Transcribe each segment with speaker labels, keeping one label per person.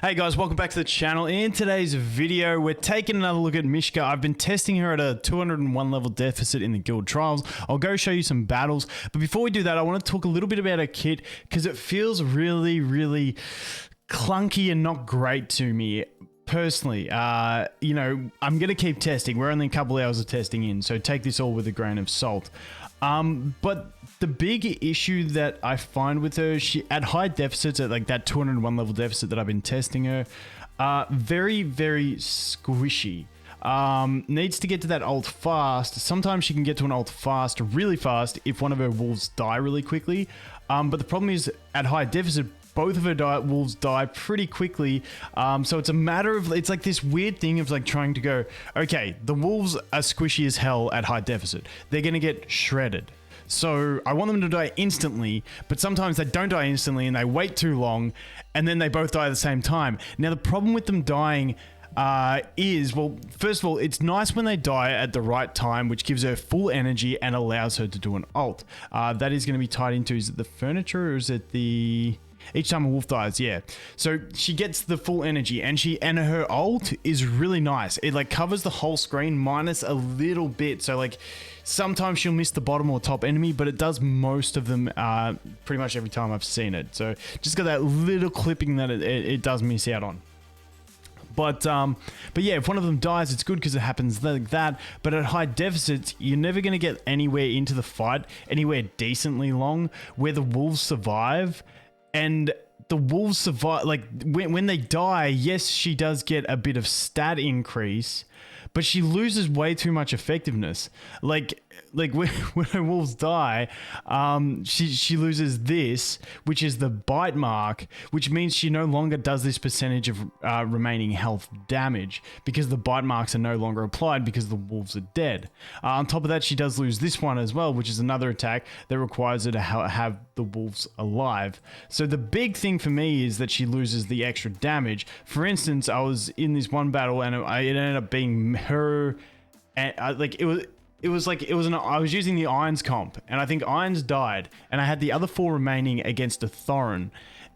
Speaker 1: Hey guys, welcome back to the channel. In today's video, we're taking another look at Mishka. I've been testing her at a 201 level deficit in the guild trials. I'll go show you some battles. But before we do that, I want to talk a little bit about her kit because it feels really clunky and not great to me. Personally, you know, I'm going to keep testing. We're only a couple hours of testing in, so take this all with a grain of salt. But the big issue that I find with her, she at high deficits, at like that 201 level deficit that I've been testing her, very squishy. Needs to get to that ult fast. Sometimes she can get to an ult fast, really fast, if one of her wolves die really quickly. But the problem is at high deficit, both of her wolves die pretty quickly. So it's a matter of, it's like this weird thing of like trying to go, okay, the wolves are squishy as hell at high deficit. They're going to get shredded. So I want them to die instantly, but sometimes they don't die instantly and they wait too long and then they both die at the same time. Now the problem with them dying is, well, first of all, it's nice when they die at the right time, which gives her full energy and allows her to do an ult. That is going to be tied into, is it the furniture or is it the... Each time a wolf dies, yeah. So she gets the full energy and her ult is really nice. It like covers the whole screen minus a little bit. So like sometimes she'll miss the bottom or top enemy, but it does most of them pretty much every time I've seen it. So just got that little clipping that it does miss out on. But yeah, if one of them dies, it's good because it happens like that. But at high deficits, you're never going to get anywhere into the fight, anywhere decently long, where the wolves survive. And the wolves survive, like when they die, yes, she does get a bit of stat increase, but she loses way too much effectiveness. Like when her wolves die, she loses this, which is the bite mark, which means she no longer does this percentage of remaining health damage because the bite marks are no longer applied because the wolves are dead. On top of that, she does lose this one as well, which is another attack that requires her to have the wolves alive. So the big thing for me is that she loses the extra damage. For instance, I was in this one battle and it ended up being her, and I was using the Irons comp, and I think Irons died, and I had the other 4 remaining against a Thorin,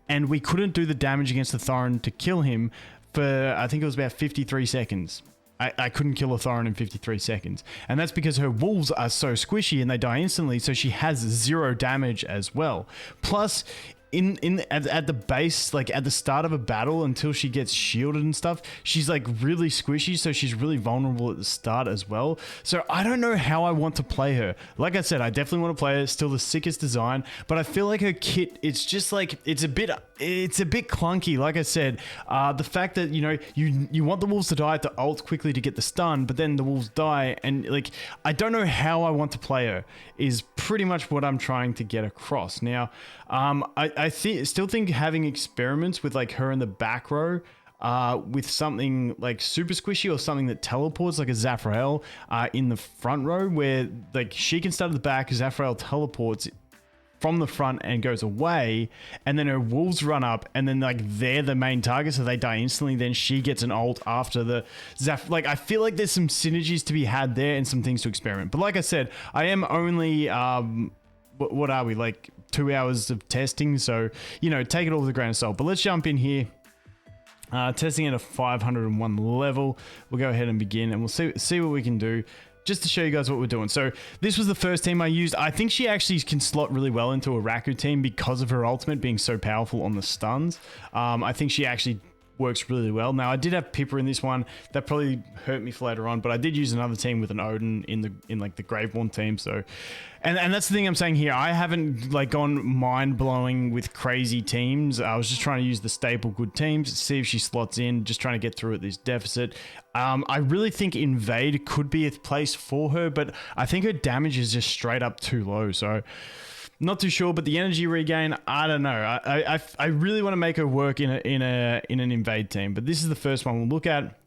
Speaker 1: and we couldn't do the damage against the Thorin to kill him for, I think it was about 53 seconds. I couldn't kill a Thorin in 53 seconds, and that's because her wolves are so squishy and they die instantly, so she has 0 damage as well. Plus, at the base, like at the start of a battle until she gets shielded and stuff, she's like really squishy, so she's really vulnerable at the start as well. So I don't know how I want to play her. Like I said, I definitely want to play her, still the sickest design, but I feel like her kit, it's just like, it's a bit clunky. Like I said, the fact that, you know, you want the wolves to die to ult quickly to get the stun, but then the wolves die, and like, I don't know how I want to play her is pretty much what I'm trying to get across. Now, I still think having experiments with like her in the back row, with something like super squishy or something that teleports like a Zafrael in the front row, where like she can start at the back, Zafrael teleports from the front and goes away, and then her wolves run up, and then like they're the main target, so they die instantly. Then she gets an ult after the Zaf. Like I feel like there's some synergies to be had there and some things to experiment. But like I said, I am only what are we, like 2 hours of testing, so you know, take it all with a grain of salt. But let's jump in here. Testing at a 501 level. We'll go ahead and begin, and we'll see what we can do, just to show you guys what we're doing. So this was the first team I used. I think she actually can slot really well into a Raku team because of her ultimate being so powerful on the stuns. I think she actually works really well. Now I did have Pippa in this one. That probably hurt me for later on, but I did use another team with an Odin in like the Graveborn team. So, and that's the thing I'm saying here. I haven't like gone mind blowing with crazy teams. I was just trying to use the staple good teams, see if she slots in, just trying to get through at this deficit. I really think Invade could be a place for her, but I think her damage is just straight up too low. So not too sure, but the energy regain, I don't know. I really want to make her work in an invade team, but this is the first one we'll look at.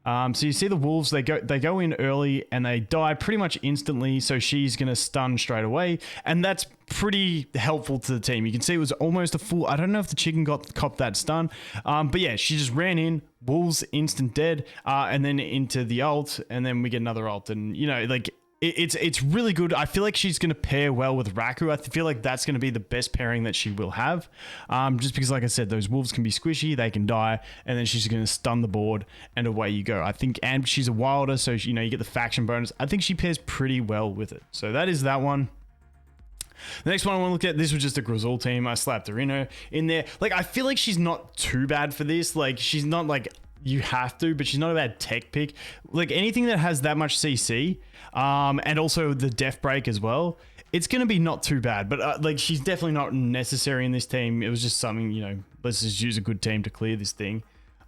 Speaker 1: So you see the wolves, they go in early and they die pretty much instantly, so she's gonna stun straight away, and that's pretty helpful to the team. You can see it was almost a full, I don't know if the chicken copped that stun, but yeah, she just ran in, wolves instant dead, and then into the ult, and then we get another ult, and you know, like it's really good. I feel like she's going to pair well with Raku. I feel like that's going to be the best pairing that she will have. Just because, like I said, those wolves can be squishy, they can die, and then she's going to stun the board, and away you go. I think, and she's a wilder, so you know you get the faction bonus. I think she pairs pretty well with it. So that is that one. The next one I want to look at, this was just a Grizzle team. I slapped her in there. Like, I feel like she's not too bad for this. Like, she's not like you have to, but she's not a bad tech pick. Like, anything that has that much CC, and also the Death Break as well, it's going to be not too bad. But, like, she's definitely not necessary in this team. It was just something, you know, let's just use a good team to clear this thing.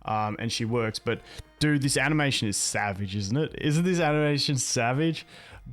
Speaker 1: And she works. But, dude, this animation is savage, isn't it? Isn't this animation savage?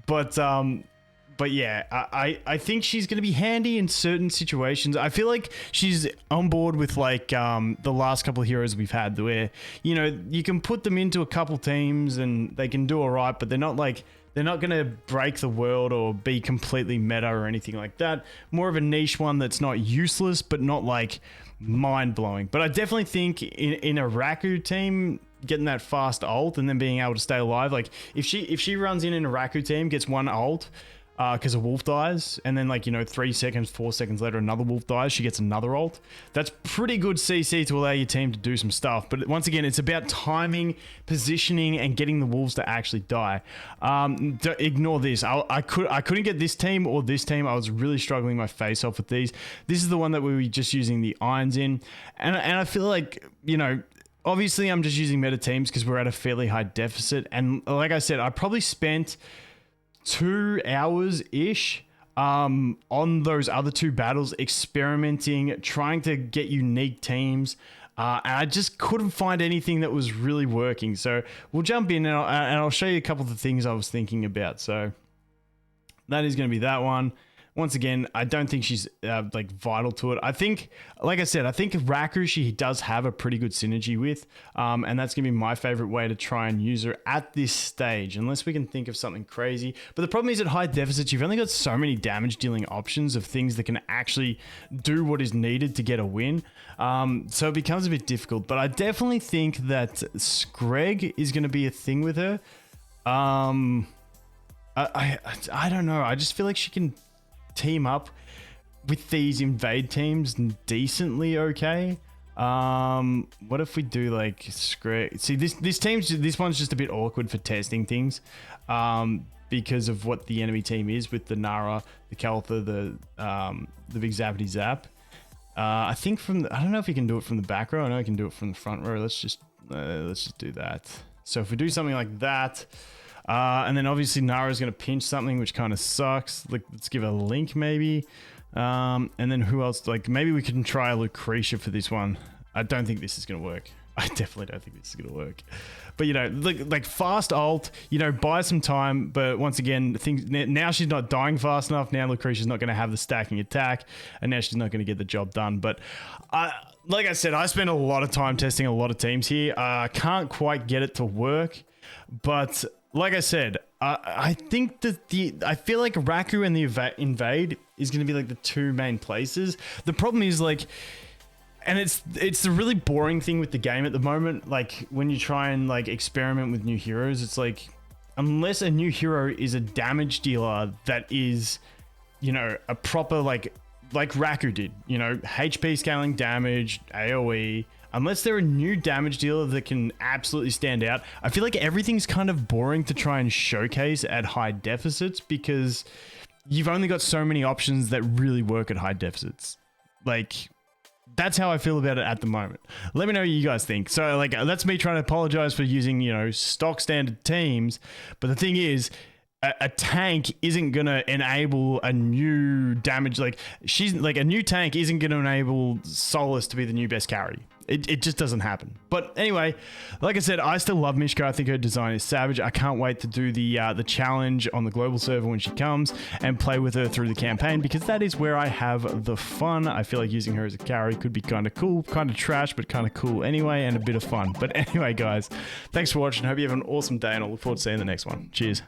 Speaker 1: But yeah, I think she's going to be handy in certain situations. I feel like she's on board with like the last couple of heroes we've had where, you know, you can put them into a couple teams and they can do all right, but they're not going to break the world or be completely meta or anything like that. More of a niche one that's not useless, but not like mind-blowing. But I definitely think in a Raku team, getting that fast ult and then being able to stay alive, like if she runs in a Raku team, gets one ult, because a wolf dies, and then like, you know, 3 seconds, 4 seconds later, another wolf dies, she gets another ult. That's pretty good CC to allow your team to do some stuff. But once again, it's about timing, positioning, and getting the wolves to actually die. Ignore this. I couldn't get this team or this team. I was really struggling my face off with these. This is the one that we were just using the irons in. And I feel like, you know, obviously I'm just using meta teams because we're at a fairly high deficit. And like I said, I probably spent 2 hours-ish on those other 2 battles, experimenting, trying to get unique teams, and I just couldn't find anything that was really working. So we'll jump in and I'll show you a couple of the things I was thinking about. So that is going to be that one. Once again, I don't think she's like vital to it. I think, like I said, I think Raku she does have a pretty good synergy with, and that's gonna be my favorite way to try and use her at this stage, unless we can think of something crazy. But the problem is at high deficits, you've only got so many damage dealing options of things that can actually do what is needed to get a win. So it becomes a bit difficult. But I definitely think that Screg is gonna be a thing with her. I don't know. I just feel like she can team up with these invade teams decently okay. What if we do like Screg? See, this one's just a bit awkward for testing things, because of what the enemy team is with the Nara, the Keltha, the big Zappity Zap. I think I don't know if you can do it from the back row. I know I can do it from the front row. Let's just do that. So if we do something like that, and then obviously Nara's going to pinch something, which kind of sucks. Like, let's give a Link maybe. And then who else? Like, maybe we can try a Lucretia for this one. I don't think this is going to work. I definitely don't think this is going to work. But, you know, like fast ult, you know, buy some time. But once again, now she's not dying fast enough. Now Lucretia's not going to have the stacking attack. And now she's not going to get the job done. But like I said, I spent a lot of time testing a lot of teams here. I can't quite get it to work. But like I said, I think that I feel like Raku and the Invade is going to be like the 2 main places. The problem is like, and it's the really boring thing with the game at the moment. Like when you try and like experiment with new heroes, it's like, unless a new hero is a damage dealer that is, you know, a proper like Raku did, you know, HP scaling damage, AoE. Unless they're a new damage dealer that can absolutely stand out, I feel like everything's kind of boring to try and showcase at high deficits because you've only got so many options that really work at high deficits. Like, that's how I feel about it at the moment. Let me know what you guys think. So, like, that's me trying to apologize for using, you know, stock standard teams. But the thing is, a tank isn't going to enable a new damage. Like, a new tank isn't going to enable Solus to be the new best carry. It just doesn't happen. But anyway, like I said, I still love Mishka. I think her design is savage. I can't wait to do the challenge on the global server when she comes and play with her through the campaign, because that is where I have the fun. I feel like using her as a carry could be kind of cool, kind of trash, but kind of cool anyway, and a bit of fun. But anyway, guys, thanks for watching. Hope you have an awesome day, and I look forward to seeing the next one. Cheers.